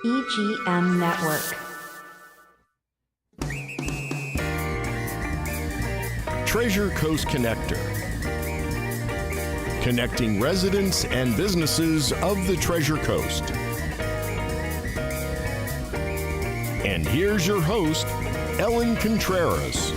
EGM Network. Treasure Coast Connector. Connecting residents and businesses of the Treasure Coast. And here's your host, Ellen Contreras.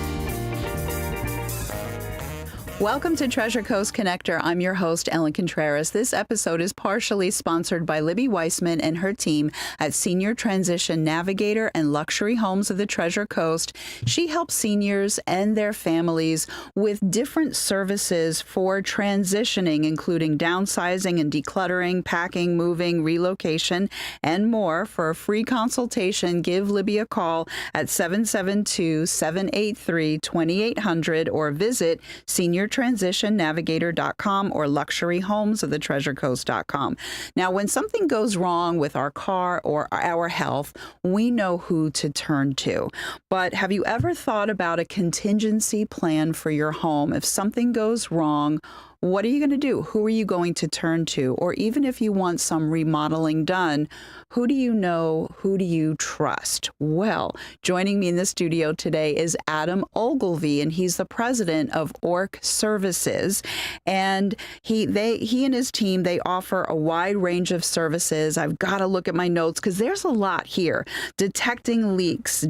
Welcome to Treasure Coast Connector. I'm your host, Ellen Contreras. This episode is partially sponsored by Libby Weissman and her team at Senior Transition Navigator and Luxury Homes of the Treasure Coast. She helps seniors and their families with different services for transitioning, including downsizing and decluttering, packing, moving, relocation, and more. For a free consultation, give Libby a call at 772-783-2800 or visit seniortransitionnavigator.com or luxuryhomesofthetreasurecoast.com. Now, when something goes wrong with our car or our health, we know who to turn to. But have you ever thought about a contingency plan for your home? If something goes wrong, what are you going to do? Who are you going to turn to? Or even if you want some remodeling done, who do you know? Who do you trust? Well, joining me in the studio today is Adam Ogilive, and he's the president of ORC Services. And he and his team, they offer a wide range of services. I've got to look at my notes because there's a lot here. Detecting leaks,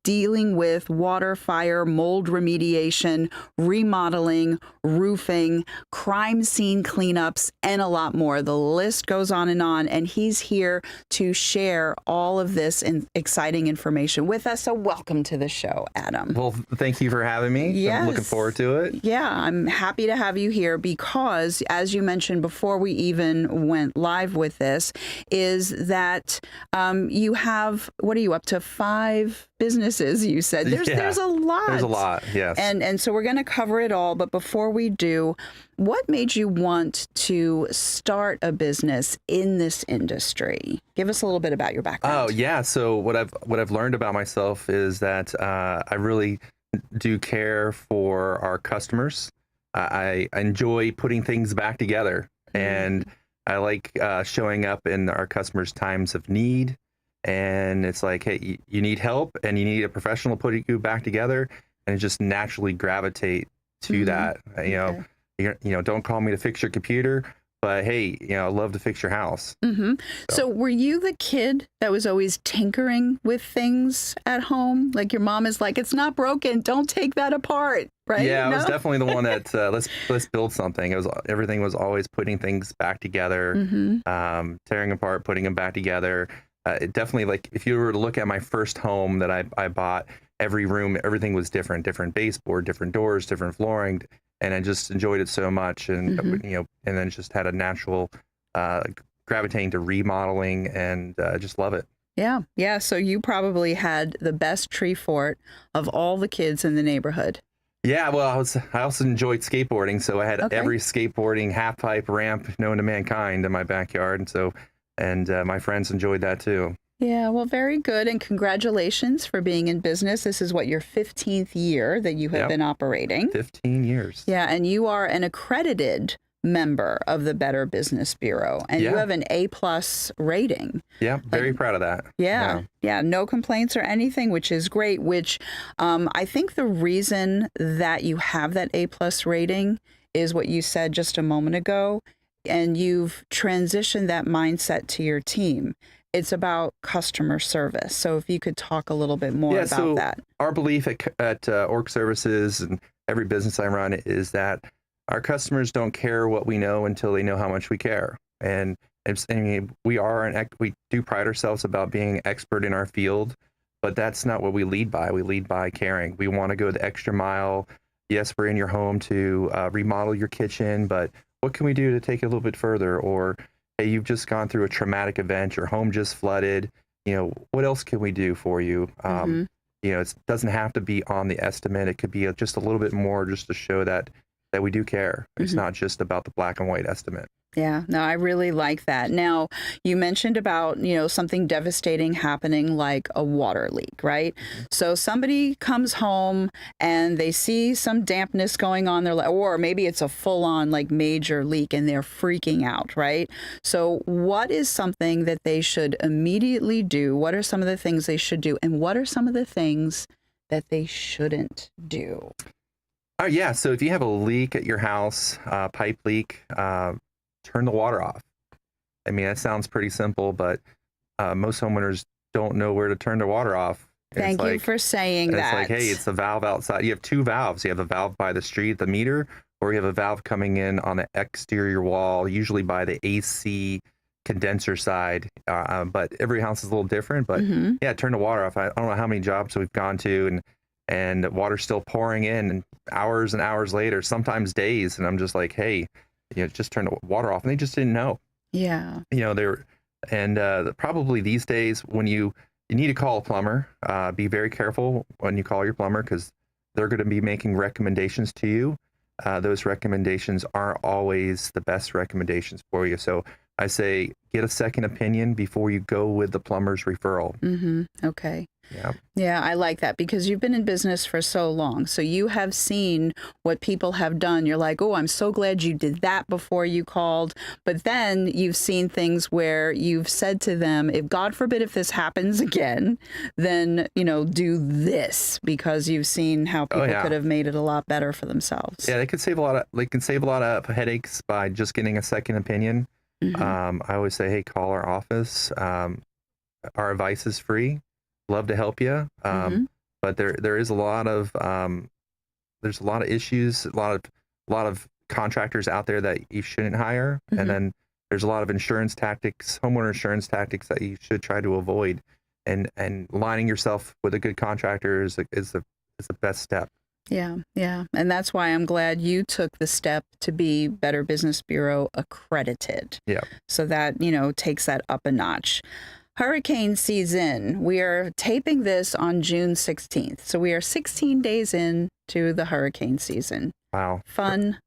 dealing with water, fire, mold remediation, remodeling, roofing, crime scene cleanups, and a lot more. The list goes on, and he's here to share all of this exciting information with us. So welcome to the show, Adam. Well, thank you for having me. Yes. I'm looking forward to it. Yeah, I'm happy to have you here because, as you mentioned before we even went live with this, is that you have, what are you up to, 5 businesses, you said? There's a lot. There's a lot, yes. And so we're going to cover it all. But before we do, what made you want to start a business in this industry? Give us a little bit about your background. Oh, yeah. So what I've learned about myself is that I really do care for our customers. I enjoy putting things back together, and I like showing up in our customers' times of need. And it's like, hey, you need help and you need a professional putting you back together, and just naturally gravitate to that. You know, don't call me to fix your computer, but hey, I love to fix your house. So were you the kid that was always tinkering with things at home? Like your mom is like, it's not broken, don't take that apart, right? Yeah, I was definitely the one that let's build something. Everything was always putting things back together, tearing apart, putting them back together. It definitely, like, if you were to look at my first home that I bought, every room, everything was different baseboard, different doors, different flooring. And I just enjoyed it so much. And, and then just had a natural gravitating to remodeling, and just love it. Yeah. Yeah. So you probably had the best tree fort of all the kids in the neighborhood. Yeah, well, I also enjoyed skateboarding. So I had every skateboarding half pipe ramp known to mankind in my backyard. And my friends enjoyed that too. Yeah, well, very good. And congratulations for being in business. This is your 15th year that you have been operating. 15 years. Yeah, and you are an accredited member of the Better Business Bureau, and you have an A+ rating. Yeah, very proud of that. Yeah, no complaints or anything, which is great, which I think the reason that you have that A+ rating is what you said just a moment ago. And you've transitioned that mindset to your team. It's about customer service. So if you could talk a little bit more about that. Our belief at ORC Services and every business I run is that our customers don't care what we know until they know how much we care. And we do pride ourselves about being expert in our field, but that's not what we lead by. We lead by caring. We want to go the extra mile. Yes, we're in your home to remodel your kitchen, but what can we do to take it a little bit further? Or, hey, you've just gone through a traumatic event, your home just flooded, what else can we do for you? It doesn't have to be on the estimate. It could be just a little bit more, just to show that we do care. It's not just about the black and white estimate. Yeah, no, I really like that. Now, you mentioned about, something devastating happening like a water leak, right? So somebody comes home and they see some dampness going on there, or maybe it's a full-on like major leak and they're freaking out, right? So what is something that they should immediately do? What are some of the things they should do? And what are some of the things that they shouldn't do? Oh, yeah. So if you have a leak at your house, pipe leak, turn the water off. I mean, that sounds pretty simple, but most homeowners don't know where to turn their water off. Thank you for saying that. It's like, hey, it's the valve outside. You have two valves. You have a valve by the street, the meter, or you have a valve coming in on the exterior wall, usually by the AC condenser side. But every house is a little different. But yeah, turn the water off. I don't know how many jobs we've gone to and the water's still pouring in and hours later, sometimes days. And I'm just like, hey, just turn the water off. And they just didn't know. Yeah. Probably these days when you need to call a plumber, be very careful when you call your plumber because they're going to be making recommendations to you. Those recommendations aren't always the best recommendations for you. So I say get a second opinion before you go with the plumber's referral. Okay. Yeah. Yeah, I like that because you've been in business for so long. So you have seen what people have done. You're like, oh, I'm so glad you did that before you called. But then you've seen things where you've said to them, if God forbid if this happens again, then, do this because you've seen how people could have made it a lot better for themselves. Yeah, they can save a lot of headaches by just getting a second opinion. I always say, hey, call our office. Our advice is free. Love to help you. But there is a lot of there's a lot of issues, a lot of contractors out there that you shouldn't hire, and then there's a lot of homeowner insurance tactics that you should try to avoid, and lining yourself with a good contractor is the best step. Yeah. And that's why I'm glad you took the step to be Better Business Bureau accredited. Yeah. So that, takes that up a notch. Hurricane season. We are taping this on June 16th. So we are 16 days into the hurricane season. Wow. Fun.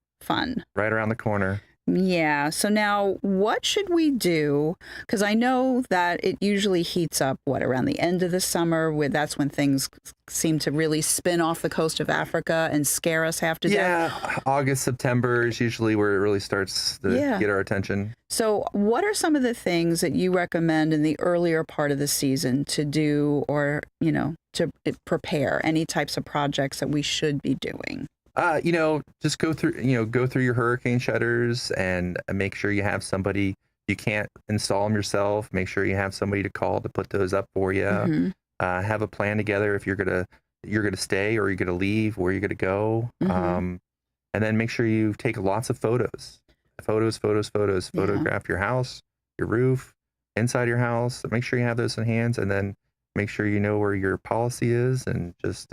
Right around the corner. Yeah. So now what should we do? Because I know that it usually heats up, around the end of the summer, that's when things seem to really spin off the coast of Africa and scare us half to death. Yeah. August, September is usually where it really starts to get our attention. So what are some of the things that you recommend in the earlier part of the season to do or, to prepare any types of projects that we should be doing? Just go through your hurricane shutters and make sure you have somebody. You can't install them yourself. Make sure you have somebody to call to put those up for you. Have a plan together if you're gonna stay or you're gonna leave, where you're gonna go. And then make sure you take lots of photos. Photograph your house, your roof, inside your house. Make sure you have those in hands, and then make sure you know where your policy is, and just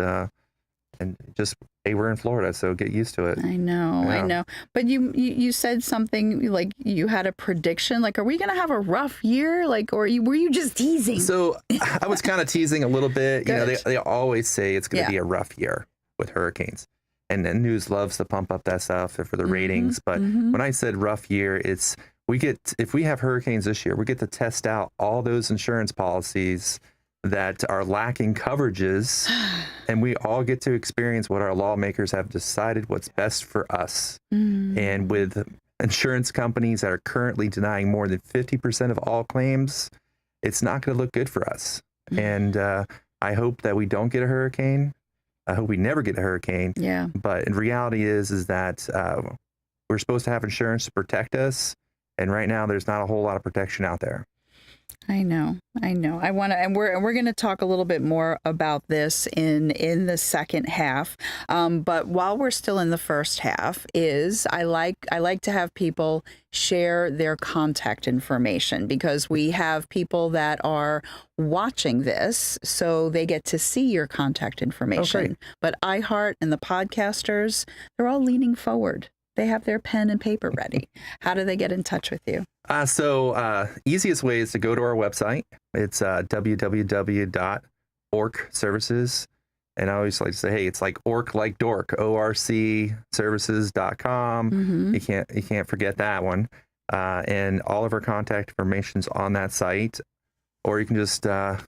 hey, we're in Florida, so get used to it. I know. But you said something like you had a prediction. Like, are we going to have a rough year? Like, or were you just teasing? So I was kind of teasing a little bit. They always say it's going to be a rough year with hurricanes. And the news loves to pump up that stuff for the ratings. But when I said rough year, if we have hurricanes this year, we get to test out all those insurance policies that are lacking coverages, and we all get to experience what our lawmakers have decided what's best for us. And with insurance companies that are currently denying more than 50% of all claims, it's not going to look good for us. And I hope that we don't get a hurricane. I hope we never get a hurricane. Yeah. But in reality is that we're supposed to have insurance to protect us, and right now there's not a whole lot of protection out there. I know. I want to, and we're going to talk a little bit more about this in the second half. But while we're still in the first half, I like to have people share their contact information, because we have people that are watching this, so they get to see your contact information. Okay. But iHeart and the podcasters, they're all leaning forward. They have their pen and paper ready. How do they get in touch with you? Easiest way is to go to our website. It's www.ORC Services. And I always like to say, hey, it's like ORC like dork, ORC services.com. You can't forget that one. and all of our contact information's on that site. Or you can just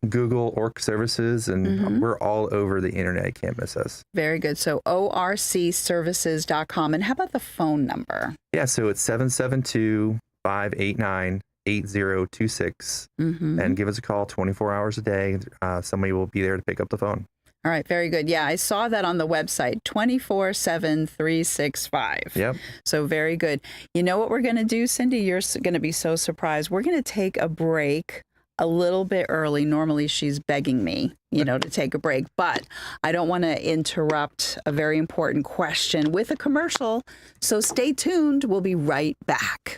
Google ORC Services, and we're all over the internet. You can't miss us. Very good. So orcservices.com. And how about the phone number? Yeah, so it's 772-589-8026. And give us a call 24 hours a day. Somebody will be there to pick up the phone. All right, very good. Yeah, I saw that on the website, 24/7, 365. Yep. So very good. You know what we're going to do, Cindy? You're going to be so surprised. We're going to take a break a little bit early. Normally she's begging me, to take a break, but I don't want to interrupt a very important question with a commercial. So stay tuned. We'll be right back.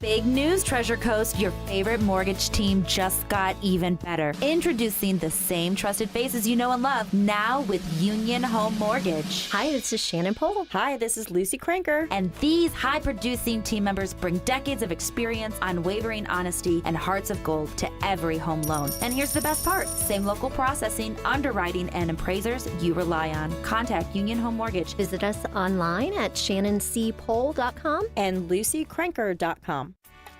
Big news, Treasure Coast. Your favorite mortgage team just got even better. Introducing the same trusted faces you know and love, now with Union Home Mortgage. Hi, this is Shannon Pohl. Hi, this is Lucy Cranker. And these high-producing team members bring decades of experience, unwavering honesty, and hearts of gold to every home loan. And here's the best part. Same local processing, underwriting, and appraisers you rely on. Contact Union Home Mortgage. Visit us online at shannoncpohl.com and lucycranker.com.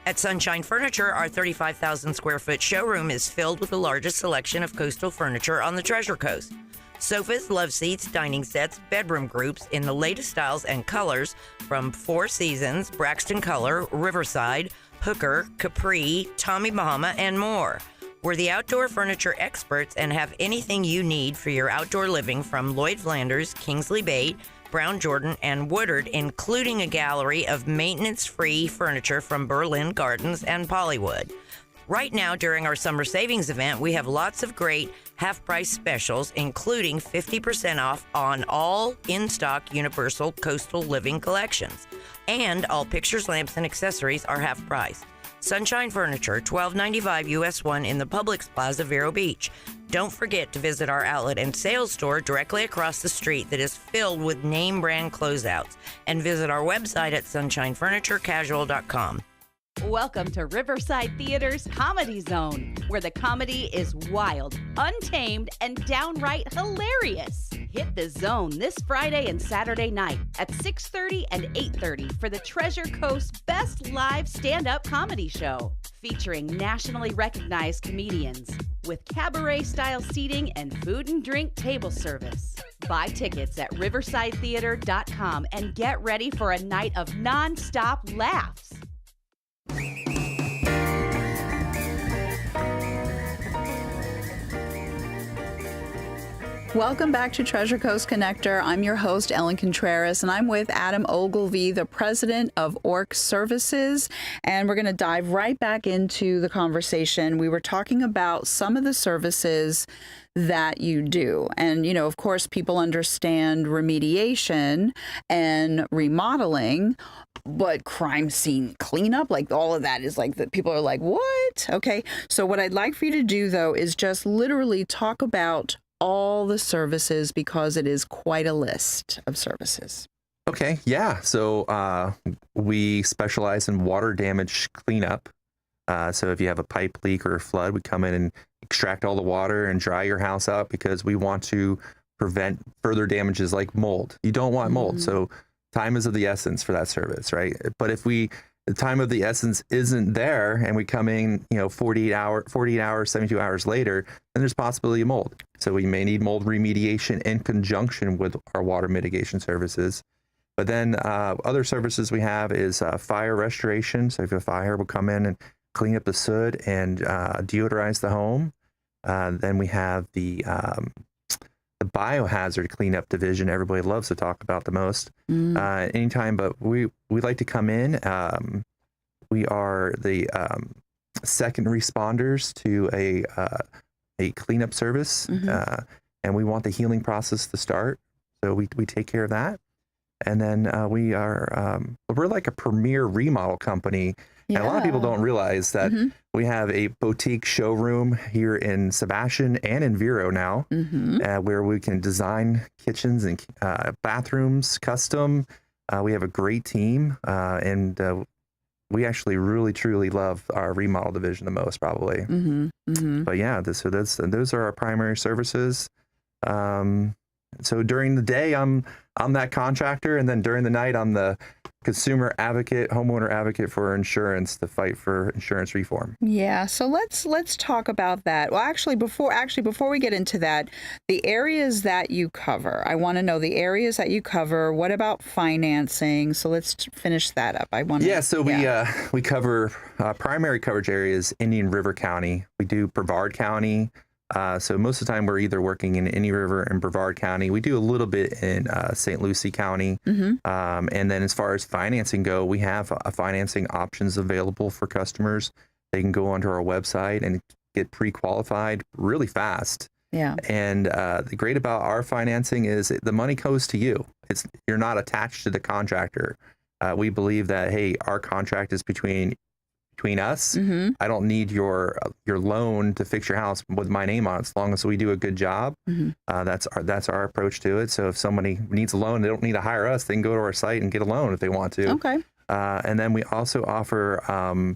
At Sunshine Furniture, our 35,000 square foot showroom is filled with the largest selection of coastal furniture on the Treasure Coast. Sofas, love seats, dining sets, bedroom groups in the latest styles and colors from Four Seasons, Braxton Color, Riverside, Hooker, Capri, Tommy Bahama, and more. We're the outdoor furniture experts and have anything you need for your outdoor living from Lloyd Flanders, Kingsley Bate, Brown Jordan, and Woodard, including a gallery of maintenance-free furniture from Berlin Gardens and Pollywood. Right now, during our summer savings event, we have lots of great half-price specials, including 50% off on all in-stock Universal Coastal Living collections. And all pictures, lamps, and accessories are half price. Sunshine Furniture, $12.95 US 1 in the Publix Plaza, Vero Beach. Don't forget to visit our outlet and sales store directly across the street that is filled with name brand closeouts. And visit our website at sunshinefurniturecasual.com. Welcome to Riverside Theater's Comedy Zone, where the comedy is wild, untamed, and downright hilarious. Hit the zone this Friday and Saturday night at 6:30 and 8:30 for the Treasure Coast's best live stand-up comedy show, featuring nationally recognized comedians with cabaret-style seating and food and drink table service. Buy tickets at riversidetheater.com and get ready for a night of non-stop laughs. Welcome back to Treasure Coast Connector. I'm your host, Ellen Contreras, and I'm with Adam Ogilve, the president of ORC Services. And we're going to dive right back into the conversation. We were talking about some of the services that you do. And, of course, people understand remediation and remodeling, but crime scene cleanup, like all of that is like that. People are like, what? Okay. So what I'd like for you to do, though, is just literally talk about all the services, because it is quite a list of services. Okay, yeah. So we specialize in water damage cleanup. So if you have a pipe leak or a flood, we come in and extract all the water and dry your house out, because we want to prevent further damages like mold. You don't want mold. So time is of the essence for that service, right? But if the time of the essence isn't there and we come in, 48 hours, 72 hours later, then there's possibility of mold. So we may need mold remediation in conjunction with our water mitigation services. But then other services we have is fire restoration. So if you have a fire, we'll come in and clean up the soot and deodorize the home. Then we have the biohazard cleanup division. Everybody loves to talk about the most anytime, but we like to come in. We are the second responders to a cleanup service, and we want the healing process to start. So we take care of that. And then we're like a premier remodel company. Yeah. And a lot of people don't realize that we have a boutique showroom here in Sebastian and in Vero now, where we can design kitchens and bathrooms custom. We have a great team, and we actually really, truly love our remodel division the most, probably. But yeah, those are our primary services. So during the day, I'm that contractor, and then during the night, I'm the consumer advocate, homeowner advocate for insurance to fight for insurance reform. Yeah, so let's talk about that. Well, actually before we get into that, the areas that you cover. I want to know the areas that you cover. What about financing? So let's finish that up. We cover primary coverage areas Indian River County. We do Brevard County. So most of the time we're either working in Indian River and Brevard County. We do a little bit in St. Lucie County. And then as far as financing go, we have financing options available for customers. They can go onto our website and get pre-qualified really fast. Yeah. And the great about our financing is the money goes to you. You're not attached to the contractor. We believe that, hey, our contract is between us. I don't need your loan to fix your house with my name on it, as long as we do a good job. That's our approach to it. So if somebody needs a loan, they don't need to hire us. They can go to our site and get a loan if they want to. Okay. And then we also offer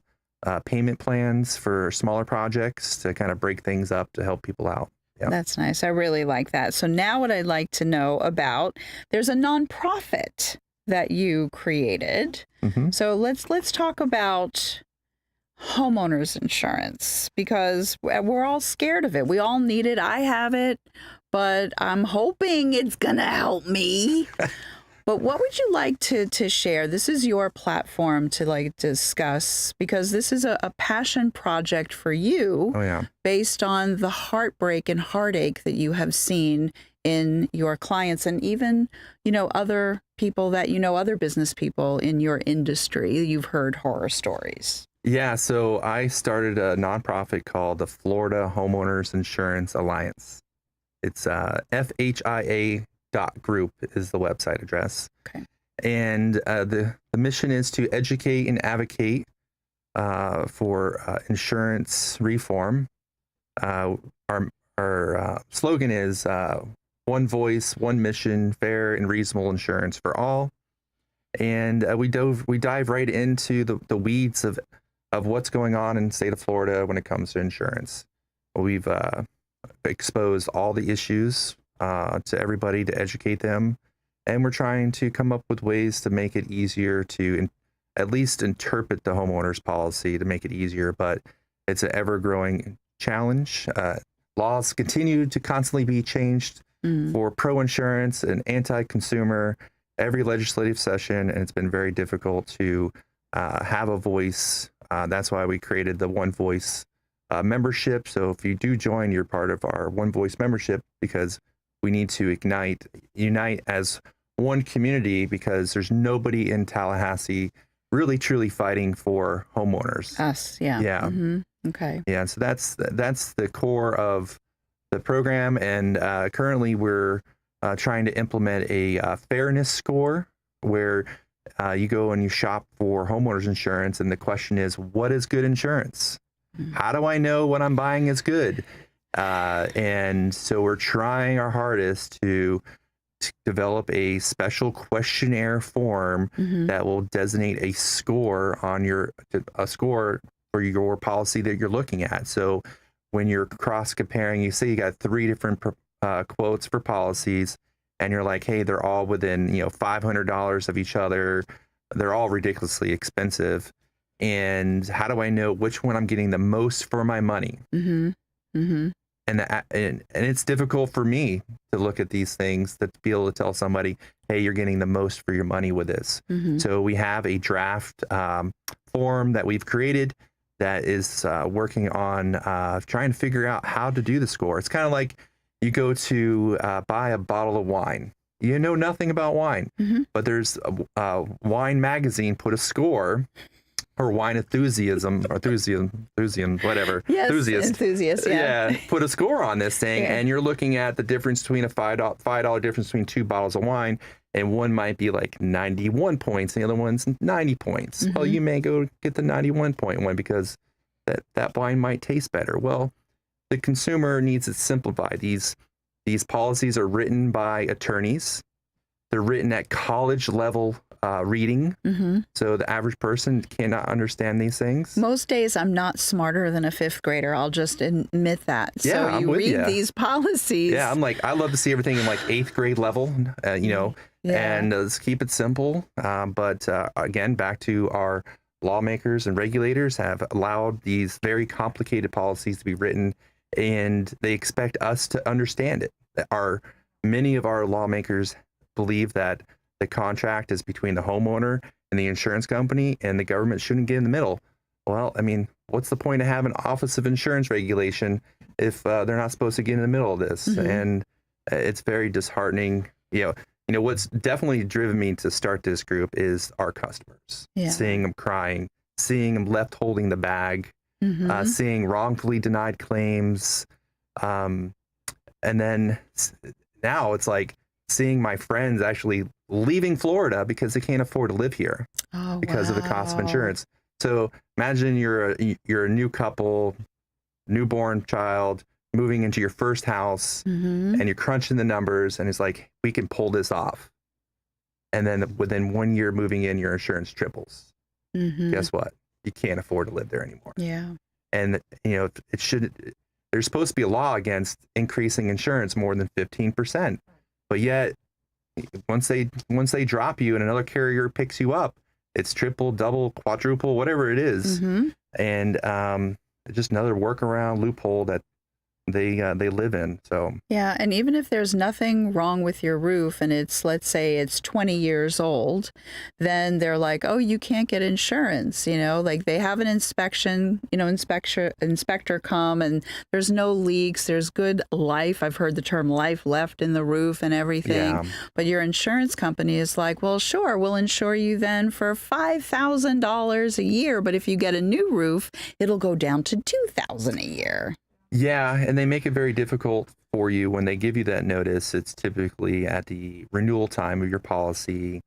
payment plans for smaller projects to kind of break things up to help people out. Yeah. That's nice. I really like that. So now what I'd like to know about, there's a nonprofit that you created. So let's talk about homeowners insurance, because we're all scared of it. We all need it. I have it, but I'm hoping it's going to help me. But what would you like to share? This is your platform to discuss, because this is a passion project for you. Oh, yeah. Based on the heartbreak and heartache that you have seen in your clients, and even, other people that, other business people in your industry. You've heard horror stories. Yeah, so I started a nonprofit called the Florida Homeowners Insurance Alliance. It's FHIA.group is the website address. Okay. And the mission is to educate and advocate for insurance reform. Our slogan is one voice, one mission, fair and reasonable insurance for all. And we dive right into the weeds of what's going on in the state of Florida when it comes to insurance. We've exposed all the issues to everybody to educate them, and we're trying to come up with ways to make it easier to at least interpret the homeowner's policy to make it easier, but it's an ever-growing challenge. Laws continue to constantly be changed for pro-insurance and anti-consumer every legislative session, and it's been very difficult to have a voice. That's why we created the One Voice membership. So if you do join, you're part of our One Voice membership, because we need to unite as one community, because there's nobody in Tallahassee really truly fighting for homeowners. Us, yeah. Yeah. Okay. Yeah, so that's the core of the program, and currently we're trying to implement a fairness score where you go and you shop for homeowners insurance, and the question is, what is good insurance? How do I know what I'm buying is good? And so we're trying our hardest to develop a special questionnaire form that will designate a score for your policy that you're looking at. So when you're cross comparing, you say you got 3 different quotes for policies, and you're like, hey, they're all within $500 of each other. They're all ridiculously expensive. And how do I know which one I'm getting the most for my money? And it's difficult for me to look at these things, to be able to tell somebody, hey, you're getting the most for your money with this. So we have a draft form that we've created that is working on trying to figure out how to do the score. It's kind of like you go to buy a bottle of wine. You know nothing about wine, but there's a wine magazine put a score, or wine enthusiasm, whatever. Yes, enthusiast, yeah. Put a score on this thing, and you're looking at the difference between a $5 difference between 2 bottles of wine, and one might be like 91 points, and the other one's 90 points. Well, you may go get the 91-point one because that wine might taste better. Well, the consumer needs it simplified. These policies are written by attorneys. They're written at college level reading. So the average person cannot understand these things. Most days I'm not smarter than a fifth grader. I'll just admit that. Yeah, so I'm you with read ya. these policies. Yeah, I'm like, I love to see everything in like 8th grade level, and let's keep it simple. But again, back to our lawmakers and regulators have allowed these very complicated policies to be written, and they expect us to understand it. Many of our lawmakers believe that the contract is between the homeowner and the insurance company, and the government shouldn't get in the middle. Well, I mean, what's the point of having an Office of Insurance Regulation if they're not supposed to get in the middle of this? And it's very disheartening. You know, what's definitely driven me to start this group is our customers, seeing them crying, seeing them left holding the bag, seeing wrongfully denied claims. And then now it's like seeing my friends actually leaving Florida because they can't afford to live here because of the cost of insurance. So imagine you're a new couple, newborn child, moving into your first house, and you're crunching the numbers, and it's like, we can pull this off. And then within 1 year moving in, your insurance triples. Guess what? You can't afford to live there anymore. Yeah. And, there's supposed to be a law against increasing insurance more than 15%. But yet, once they drop you and another carrier picks you up, it's triple, double, quadruple, whatever it is. And just another workaround loophole that they live in. So yeah, and even if there's nothing wrong with your roof and it's, let's say it's 20 years old, then they're like, oh, you can't get insurance. Like they have an inspection, inspector come, and there's no leaks, there's good life. I've heard the term life left in the roof and everything. But your insurance company is like, well, sure, we'll insure you then for $5,000 a year, but if you get a new roof, it'll go down to $2,000 a year. Yeah, and they make it very difficult for you when they give you that notice. It's typically at the renewal time of your policy,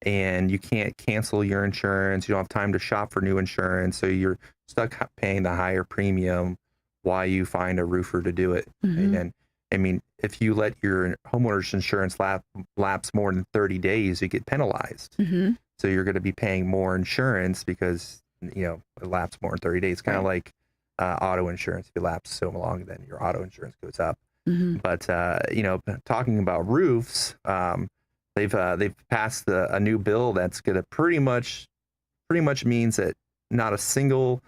and you can't cancel your insurance. You don't have time to shop for new insurance, so you're stuck paying the higher premium while you find a roofer to do it. And I mean, if you let your homeowner's insurance lapse more than 30 days, you get penalized. So you're going to be paying more insurance because, it lapsed more than 30 days. Kind of like auto insurance. If you lapse so long, then your auto insurance goes up. But talking about roofs, they've passed a new bill that's going to pretty much means that not a single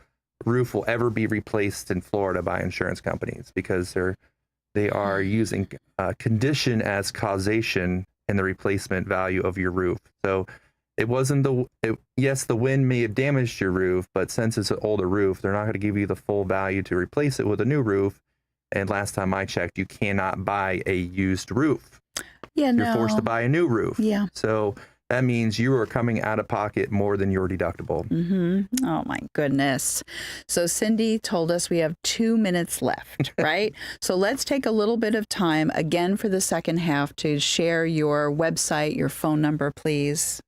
roof will ever be replaced in Florida by insurance companies, because they are using condition as causation in the replacement value of your roof. So it wasn't yes, the wind may have damaged your roof, but since it's an older roof, they're not going to give you the full value to replace it with a new roof. And last time I checked, you cannot buy a used roof. Yeah, You're forced to buy a new roof. Yeah. So that means you are coming out of pocket more than your deductible. Oh, my goodness. So Cindy told us we have 2 minutes left, right? So let's take a little bit of time again for the second half to share your website, your phone number, please.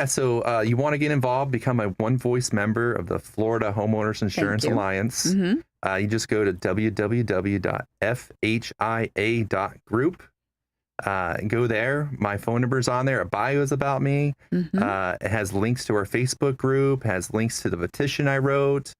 So you want to get involved, become a One Voice member of the Florida Homeowners Insurance Alliance. You just go to www.fhia.group. Go there. My phone number is on there. A bio is about me. It has links to our Facebook group, has links to the petition I wrote.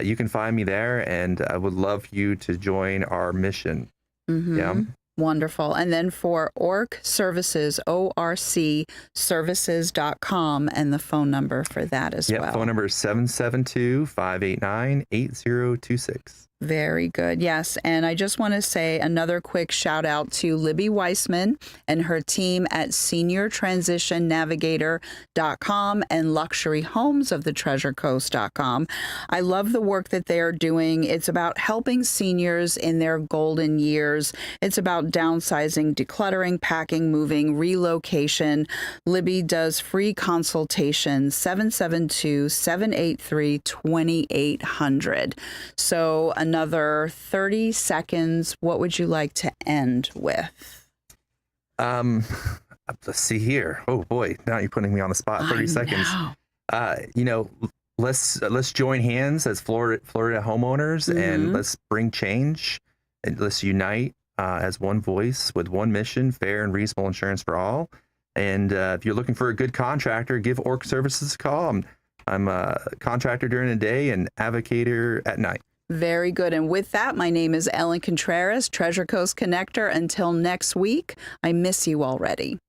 You can find me there, and I would love you to join our mission. Yeah. Wonderful. And then for ORC Services, orcservices.com, and the phone number for that as well. Phone number is 772-589-8026. Very good. Yes. And I just want to say another quick shout out to Libby Weissman and her team at seniortransitionnavigator.com and luxuryhomesoftheTreasureCoast.com. I love the work that they are doing. It's about helping seniors in their golden years. It's about downsizing, decluttering, packing, moving, relocation. Libby does free consultations, 772-783-2800. So another 30 seconds. What would you like to end with? Let's see here. Oh boy, now you're putting me on the spot. 30 seconds. Let's join hands as Florida homeowners, and let's bring change, and let's unite as one voice with one mission: fair and reasonable insurance for all. And if you're looking for a good contractor, give ORC Services a call. I'm a contractor during the day and advocator at night. Very good. And with that, my name is Ellen Contreras, Treasure Coast Connector. Until next week, I miss you already.